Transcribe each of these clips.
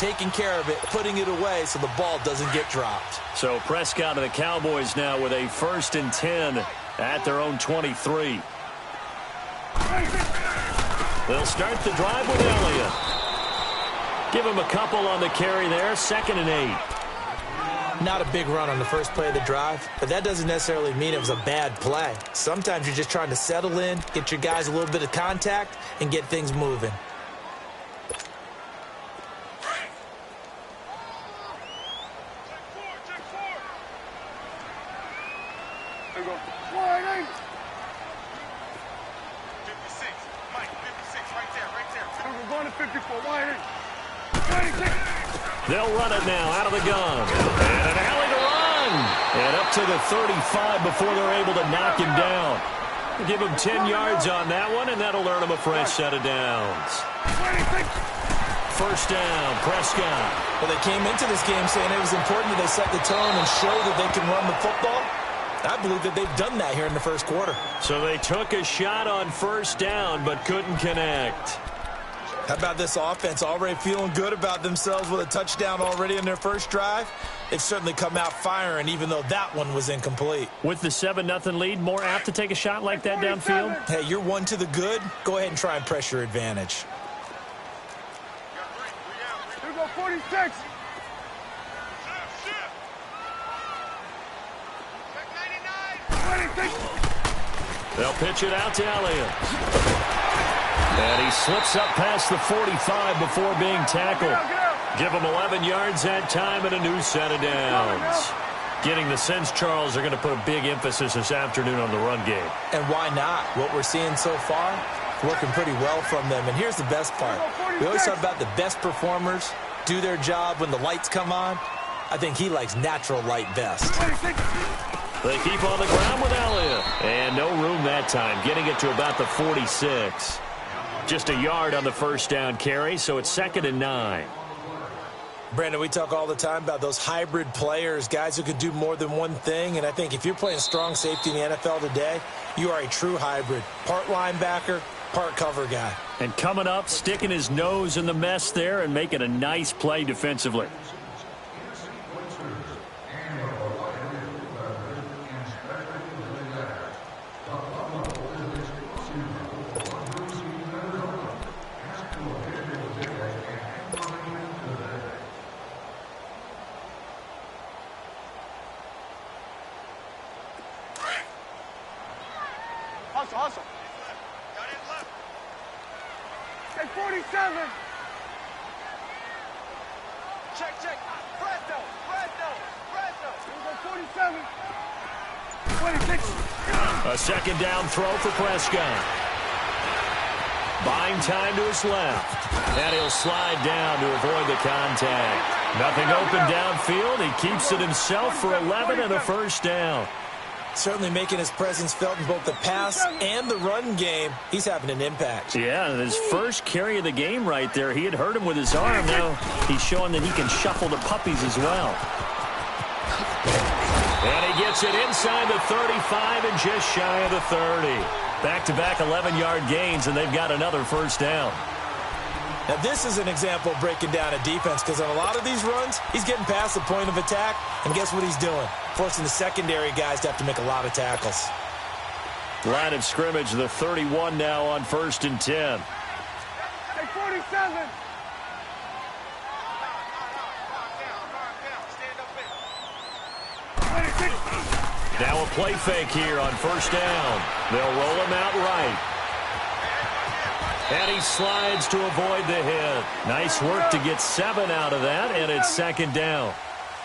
taking care of it, putting it away so the ball doesn't get dropped. So Prescott and the Cowboys now with a 1st and 10 at their own 23. They'll start the drive with Elliott. Give him a couple on the carry there, 2nd and 8. Not a big run on the first play of the drive, but that doesn't necessarily mean it was a bad play. Sometimes you're just trying to settle in, get your guys a little bit of contact, and get things moving. There you go. 56. Mike, 56, right there. We're going to 54. Wide 26. They'll run it now out of the gun. And an alley to run. And up to the 35 before they're able to knock him down. Give him 10 yards on that one, and that'll earn him a fresh set of downs. 26. 1st down, Prescott. Well, they came into this game saying it was important that they set the tone and show that they can run the football. I believe that they've done that here in the first quarter. So they took a shot on 1st down, but couldn't connect. How about this offense already feeling good about themselves with a touchdown already in their first drive? They've certainly come out firing, even though that one was incomplete. With the 7-0 lead, more apt to take a shot like that downfield? Hey, you're one to the good. Go ahead and try and press your advantage. Here we go, 46. They'll pitch it out to Elliott. And he slips up past the 45 before being tackled. Give him 11 yards that time and a new set of downs. Getting the sense, Charles, they're going to put a big emphasis this afternoon on the run game. And why not? What we're seeing so far, working pretty well from them. And here's the best part. We always talk about the best performers do their job when the lights come on. I think he likes natural light best. They keep on the ground with Elliott. And no room that time, getting it to about the 46. Just a yard on the 1st down carry, so it's 2nd and 9. Brandon, we talk all the time about those hybrid players, guys who can do more than one thing. And I think if you're playing strong safety in the NFL today, you are a true hybrid. Part linebacker, part cover guy. And coming up, sticking his nose in the mess there and making a nice play defensively. Hustle. Got it left. Hey, 47. Check. Presto. Here we go, 47. 26. A 2nd down throw for Prescott. Buying time to his left. And he'll slide down to avoid the contact. Nothing open downfield. He keeps it himself for 11 and a 1st down. Certainly making his presence felt in both the pass and the run game. He's having an impact. Yeah, his first carry of the game right there. He had hurt him with his arm. Now he's showing that he can shuffle the puppies as well. And he gets it inside the 35 and just shy of the 30. Back-to-back 11-yard gains, and they've got another 1st down. Now, this is an example of breaking down a defense, because on a lot of these runs, he's getting past the point of attack, and guess what he's doing? Forcing the secondary guys to have to make a lot of tackles. Line of scrimmage, the 31 now on 1st and 10. Hey, 47. Now a play fake here on 1st down. They'll roll him out right. And he slides to avoid the hit. Nice work to get 7 out of that, and it's 2nd down.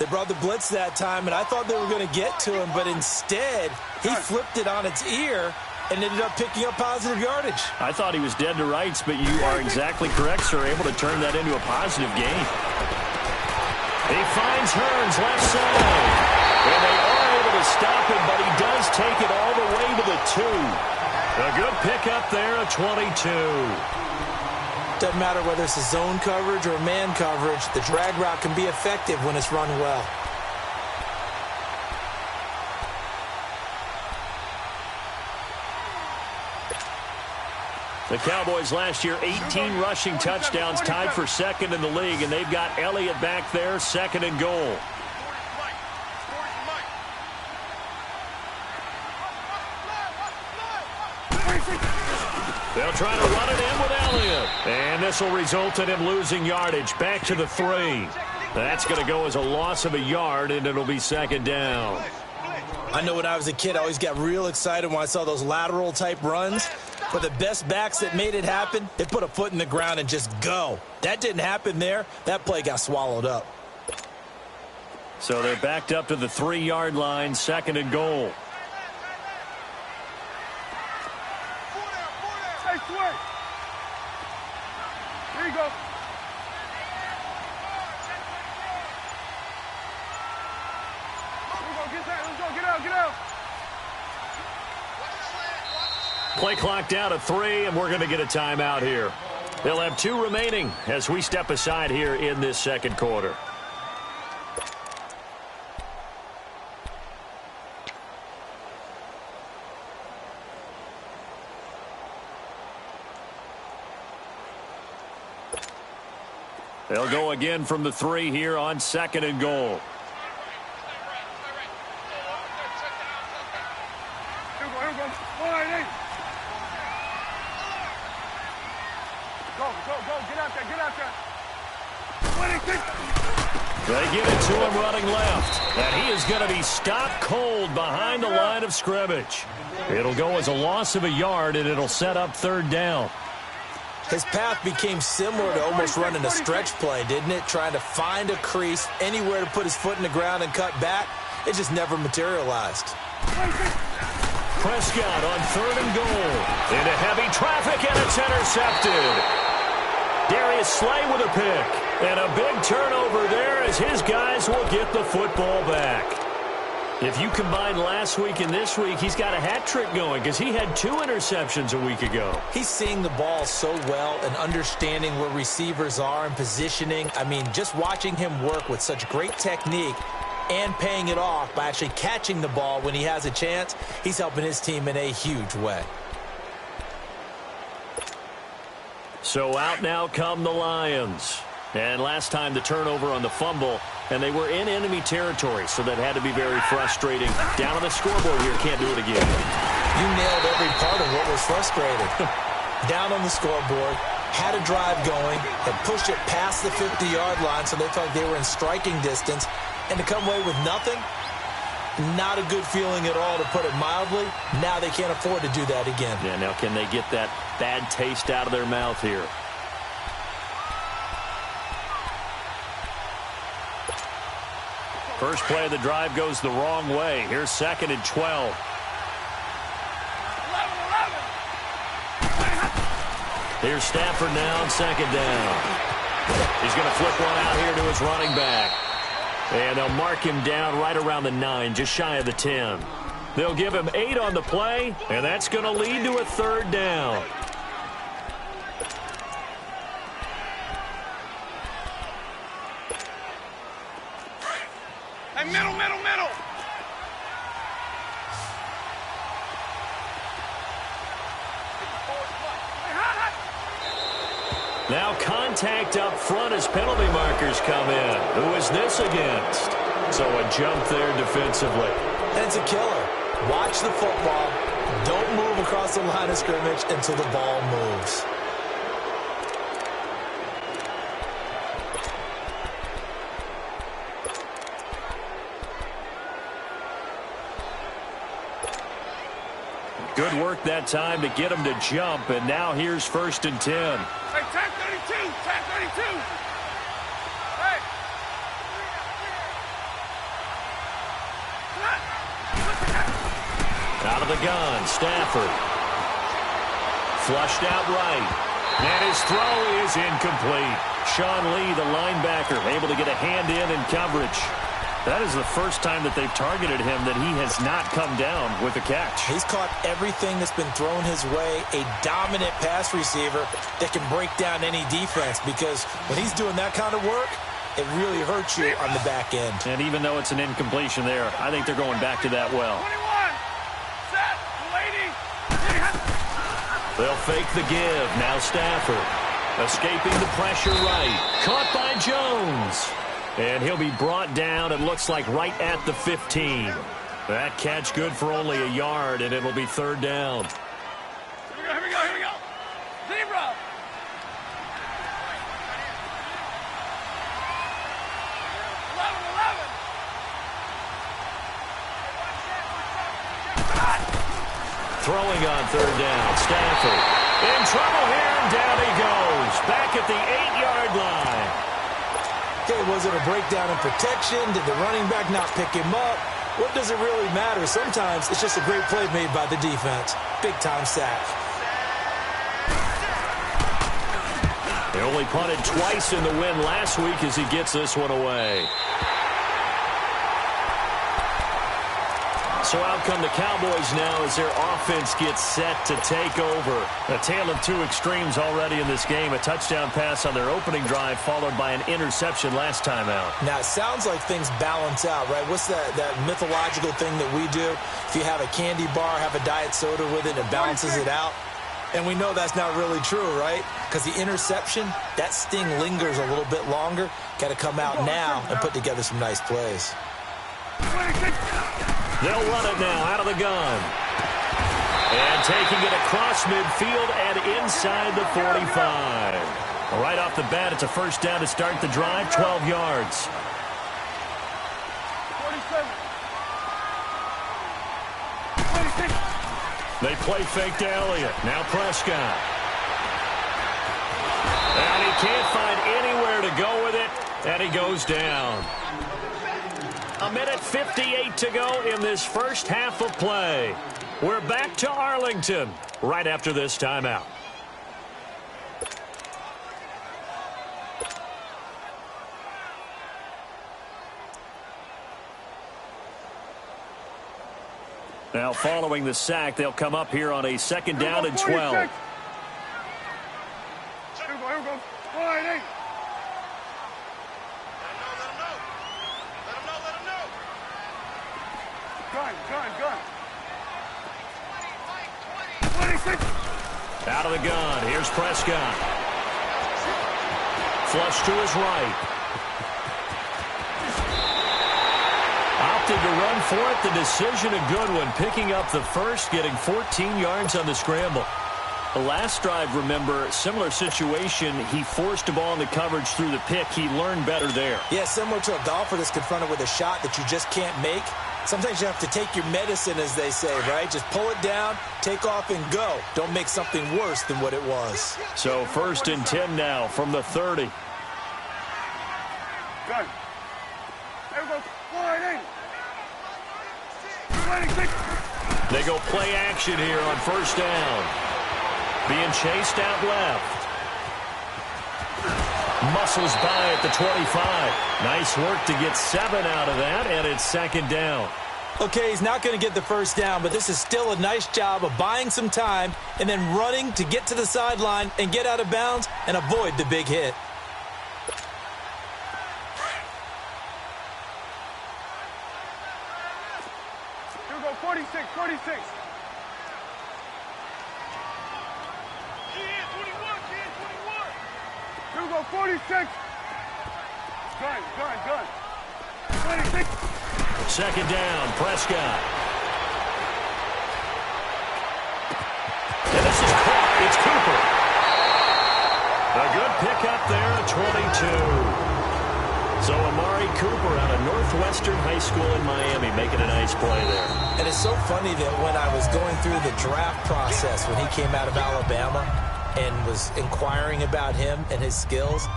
They brought the blitz that time, and I thought they were going to get to him, but instead, he flipped it on its ear and ended up picking up positive yardage. I thought he was dead to rights, but you are exactly correct, sir. Able to turn that into a positive gain. He finds Hearns left side. And they are able to stop him, but he does take it all the way to the 2. A good pickup there, a 22. Doesn't matter whether it's a zone coverage or man coverage, the drag route can be effective when it's run well. The Cowboys last year, 18 rushing touchdowns, tied for second in the league, and they've got Elliott back there, second and goal. They'll try to run it in with Elliott. And this will result in him losing yardage. Back to the 3. That's going to go as a loss of a yard, and it'll be second down. I know when I was a kid, I always got real excited when I saw those lateral-type runs. But the best backs that made it happen, they put a foot in the ground and just go. That didn't happen there. That play got swallowed up. So they're backed up to the 3-yard line, second and goal. Here you go. Get out. Play clock down to 3, and we're going to get a timeout here. They'll have 2 remaining as we step aside here in this second quarter. They'll go again from the 3 here on second and goal. Here we go. Go. Get out there. They get it to him running left. And he is going to be stopped cold behind the line of scrimmage. It'll go as a loss of a yard, and it'll set up third down. His path became similar to almost running a stretch play, didn't it? Trying to find a crease, anywhere to put his foot in the ground and cut back. It just never materialized. Prescott on third and goal. Into heavy traffic, and it's intercepted. Darius Slay with a pick. And a big turnover there as his guys will get the football back. If you combine last week and this week, he's got a hat trick going because he had 2 interceptions a week ago. He's seeing the ball so well and understanding where receivers are and positioning. I mean, just watching him work with such great technique and paying it off by actually catching the ball when he has a chance, he's helping his team in a huge way. So out now come the Lions. And last time the turnover on the fumble, and they were in enemy territory, so that had to be very frustrating. Down on the scoreboard here, can't do it again. You nailed every part of what was frustrating. Down on the scoreboard, had a drive going, had pushed it past the 50-yard line, so they thought they were in striking distance, and to come away with nothing, not a good feeling at all, to put it mildly. Now they can't afford to do that again. Yeah, now can they get that bad taste out of their mouth here? First play of the drive goes the wrong way. Here's second and 12. Here's Stafford now on second down. He's going to flip one out here to his running back. And they'll mark him down right around the 9, just shy of the 10. They'll give him 8 on the play, and that's going to lead to a third down. Hey, middle. Now contact up front as penalty markers come in. Who is this against? So a jump there defensively. And it's a killer. Watch the football. Don't move across the line of scrimmage until the ball moves. Good work that time to get him to jump, and now here's first and 10. Hey, tag 32. Hey. Out of the gun, Stafford. Flushed out right. And his throw is incomplete. Sean Lee, the linebacker, able to get a hand in coverage. That is the first time that they've targeted him that he has not come down with a catch. He's caught everything that's been thrown his way. A dominant pass receiver that can break down any defense, because when he's doing that kind of work, it really hurts you on the back end. And even though it's an incompletion there, I think they're going back to that well. 21. Set. Waiting. They'll fake the give. Now Stafford. Escaping the pressure right. Caught by Jones. And he'll be brought down, it looks like, right at the 15. That catch good for only a yard, and it'll be 3rd down. Here we go. Zebra. Throwing on 3rd down. Stafford in trouble here, and down he goes. Back at the 8-yard line. Okay, was it a breakdown in protection? Did the running back not pick him up? What does it really matter? Sometimes it's just a great play made by the defense. Big-time sack. They only punted twice in the win last week as he gets this one away. So out come the Cowboys now as their offense gets set to take over. A tale of two extremes already in this game. A touchdown pass on their opening drive followed by an interception last time out. Now, it sounds like things balance out, right? What's that mythological thing that we do? If you have a candy bar, have a diet soda with it, it balances it out. And we know that's not really true, right? Because the interception, that sting lingers a little bit longer. Got to come out now and put together some nice plays. They'll run it now out of the gun. And taking it across midfield and inside the 45. Right off the bat, it's a 1st down to start the drive, 12 yards. 47. 26. They play fake to Elliott. Now Prescott. And he can't find anywhere to go with it, and he goes down. 1:58 to go in this first half of play. We're back to Arlington right after this timeout. Now following the sack, they'll come up here on a 2nd down and 12. Here we go. 48. Gun. 26. Out of the gun. Here's Prescott. Flush to his right. Opted to run for it. The decision a good one. Picking up the first, getting 14 yards on the scramble. The last drive, remember, similar situation. He forced a ball in the coverage through the pick. He learned better there. Yeah, similar to a golfer that's confronted with a shot that you just can't make. Sometimes you have to take your medicine, as they say, right? Just pull it down, take off, and go. Don't make something worse than what it was. So 1st and 10 now from the 30. Gun. Here we go. 48. 26. They go play action here on 1st down. Being chased out left. Muscles by at the 25. Nice work to get 7 out of that, and it's 2nd down. Okay, he's not going to get the 1st down, but this is still a nice job of buying some time and then running to get to the sideline and get out of bounds and avoid the big hit. Here we go. 46. 46. Here we go, 46. Gun. 26. 2nd down, Prescott. And this is caught. It's Cooper. A good pickup there at 22. So Amari Cooper out of Northwestern High School in Miami making a nice play there. And it's so funny that when I was going through the draft process when he came out of Alabama and was inquiring about him and his skills,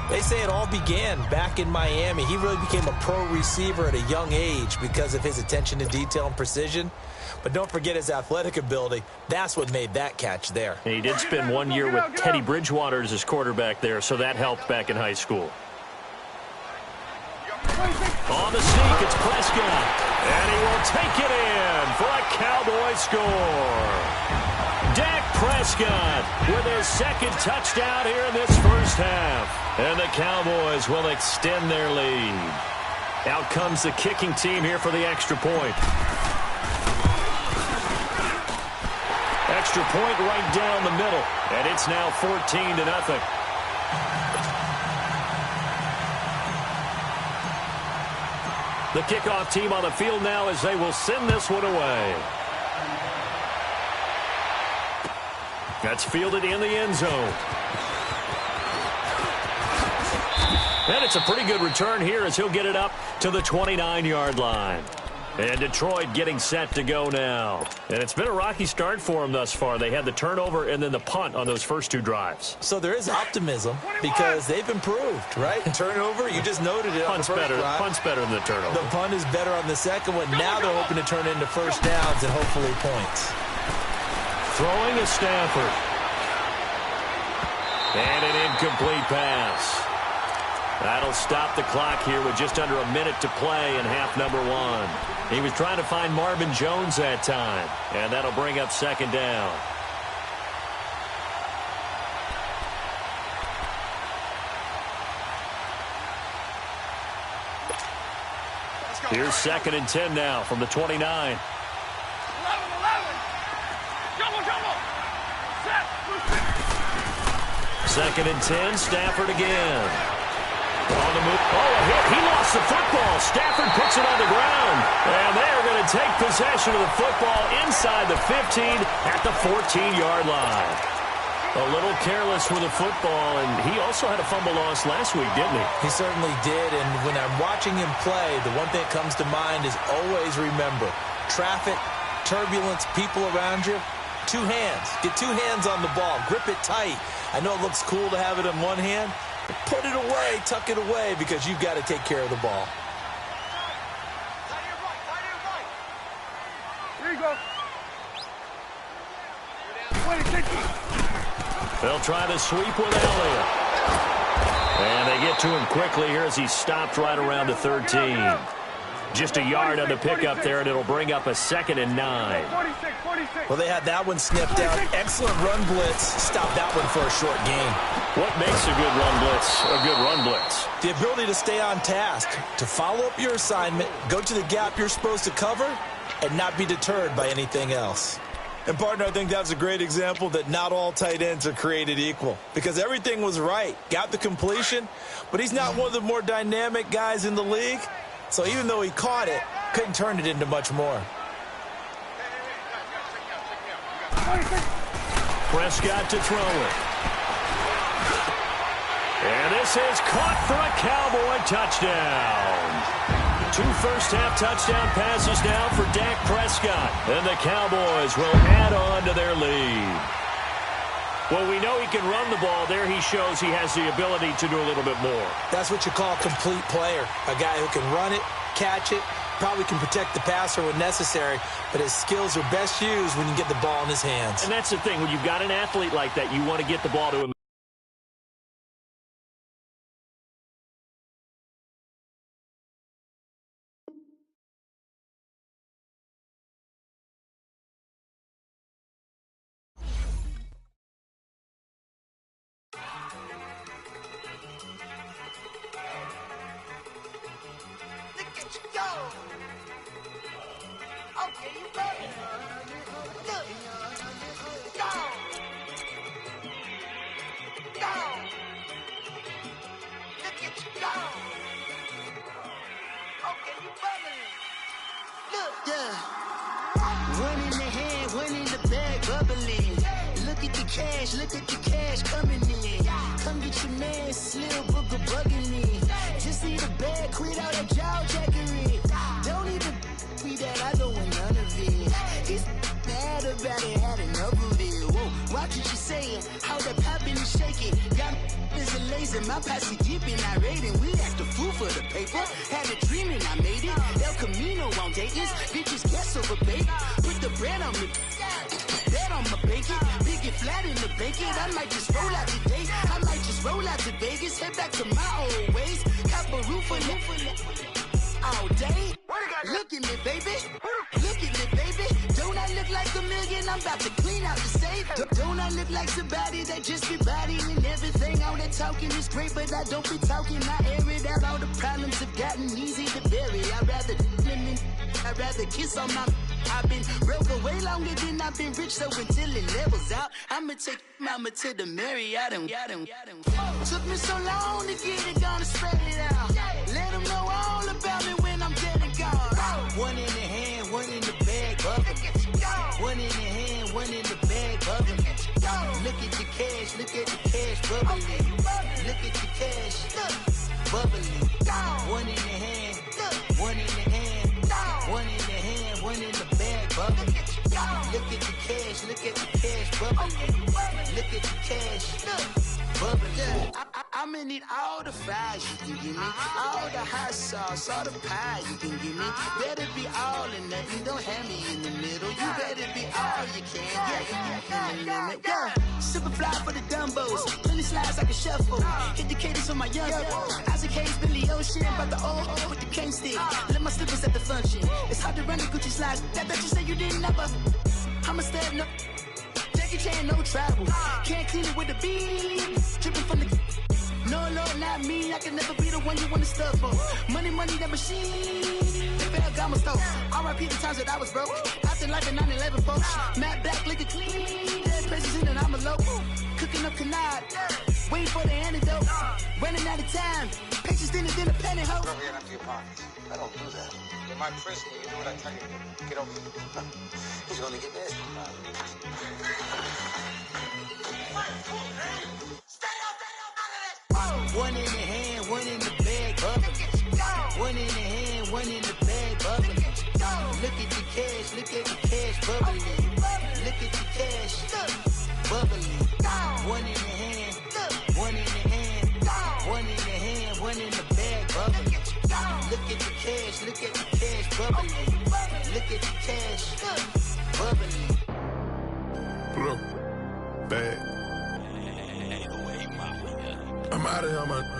they say it all began back in Miami. He really became a pro receiver at a young age because of his attention to detail and precision. But don't forget his athletic ability. That's what made that catch there. And he did spend 1 year with Teddy Bridgewater as his quarterback there, so that helped back in high school. On the sneak, it's Prescott. And he will take it in for a Cowboy score. Dak Prescott with his 2nd touchdown here in this first half. And the Cowboys will extend their lead. Out comes the kicking team here for the extra point. extra point right down the middle. And it's now 14-0. The kickoff team on the field now as they will send this one away. That's fielded in the end zone. And it's a pretty good return here as he'll get it up to the 29-yard line. And Detroit getting set to go now. And it's been a rocky start for them thus far. They had the turnover and then the punt on those first two drives. So there is optimism because they've improved, right? Turnover, you just noted it on the first drive. Punt's better than the turnover. The punt is better on the second one. Now they're hoping to turn it into first downs and hopefully points. Throwing is Stafford. And an incomplete pass. That'll stop the clock here with just under a minute to play in half number one. He was trying to find Marvin Jones that time, and that'll bring up second down. Here's 2nd and 10 now from the 29. 11. Jumbo. Set. 2nd and 10, Stafford again. On the move. Oh, a hit. He lost the football. Stafford puts it on the ground. And they're going to take possession of the football inside the 15 at the 14-yard line. A little careless with the football, and he also had a fumble loss last week, didn't he? He certainly did, and when I'm watching him play, the one thing that comes to mind is always remember, traffic, turbulence, people around you, 2 hands. Get 2 hands on the ball. Grip it tight. I know it looks cool to have it in one hand. Put it away, tuck it away, because you've got to take care of the ball. Here you go. They'll try to sweep with Elliott. And they get to him quickly here as he stopped right around the 13. Just a yard on the pickup there, and it'll bring up a 2nd and 9. 46. Well, they had that one snipped out. Excellent run blitz. Stop that one for a short gain. What makes a good run blitz a good run blitz? The ability to stay on task, to follow up your assignment, go to the gap you're supposed to cover, and not be deterred by anything else. And, partner, I think that's a great example that not all tight ends are created equal because everything was right. Got the completion, but he's not one of the more dynamic guys in the league. So even though he caught it, couldn't turn it into much more. Prescott to throw it. And this is caught for a Cowboy touchdown. 2 first-half touchdown passes now for Dak Prescott. And the Cowboys will add on to their lead. Well, we know he can run the ball. There he shows he has the ability to do a little bit more. That's what you call a complete player. A guy who can run it, catch it, probably can protect the passer when necessary, but his skills are best used when you get the ball in his hands. And that's the thing. When you've got an athlete like that, you want to get the ball to him. Look at the cash coming in. Come get your man, Slim Booker bugging me. Just need a bag, quit out that jaw jackery. Don't even be that, I don't want none of it. It's bad about it, had enough of it. Whoa, watch what you saying, how that poppin' and shaking. Got is a laser, my posse deep and I raiding. We act a fool for the paper, had a dream and I made it. El Camino on Dayton's, bitches guess over bait. Put the bread on me. I'ma bake it, big it flat in the bake it. I might just roll out today, I might just roll out to Vegas, head back to my old ways. Cop a roof all day. Look at me, baby. Look at me, baby. Don't I look like a million? I'm about to clean out the safe. Don't I look like somebody that just be bodying everything? All that talking is great, but I don't be talking. I air it out. All the problems have gotten easy to bury. I'd rather kiss on my I've been broke way longer than I've been rich, so until it levels out, I'ma take mama to the Marriott and took me so long to get it, gonna spread it out. Let them know all about me when I'm dead and gone. One in the hand, one in the bag, bubbling. One in the hand, one in the bag, bubbling. Look at the cash, look at the cash, bubbling. Look at the cash, bubbling. One in the hand, one in the hand, one in the hand, one in the bag, bubbling. Look at the cash, look at the cash, bubbling. Look at the cash, bubbling. I'ma need all the fries you can give me, all the hot sauce, all the pie you can give me. Better be all or nothing, don't have me in the middle. You better be all you can, yeah. Super fly for the Dumbos, plenty slides like a shuffle. Hit the cadence for my young Isaac Hayes, Billy Ocean, about the old with the cane stick. Let my slippers at the function. It's hard to run the Gucci slides. That bet you say you didn't never. I'ma step no. Jackie Chan, no travel. Can't clean it with the beat. Dripping from the. No, not me. I can never be the one you want to stuff for. Money, that machine. The Ferragamo stove. R.I.P. the times that I was broke. Acting like a 9/11 folks. Matte black, liquor clean. Dead places in and I'm a local. Cooking up canard. Waiting for the antidote. Running out of time. Pictures thinner than a penny hoe. Rub your empty your pockets. I don't do that. In my prison, you do what I tell you to. Get over it. He's gonna get this. One in the hand, one in the bag, bubbling. One in the hand, one in the bag, bubbling. Look at the cash, bubbling. Look at the cash, bubbling. One in the hand, one in the hand, one in the hand, one in the bag, bubbling. Look at the cash, bubbling. Look at the cash, bubbling. Bro, bag. I'm out of here, man.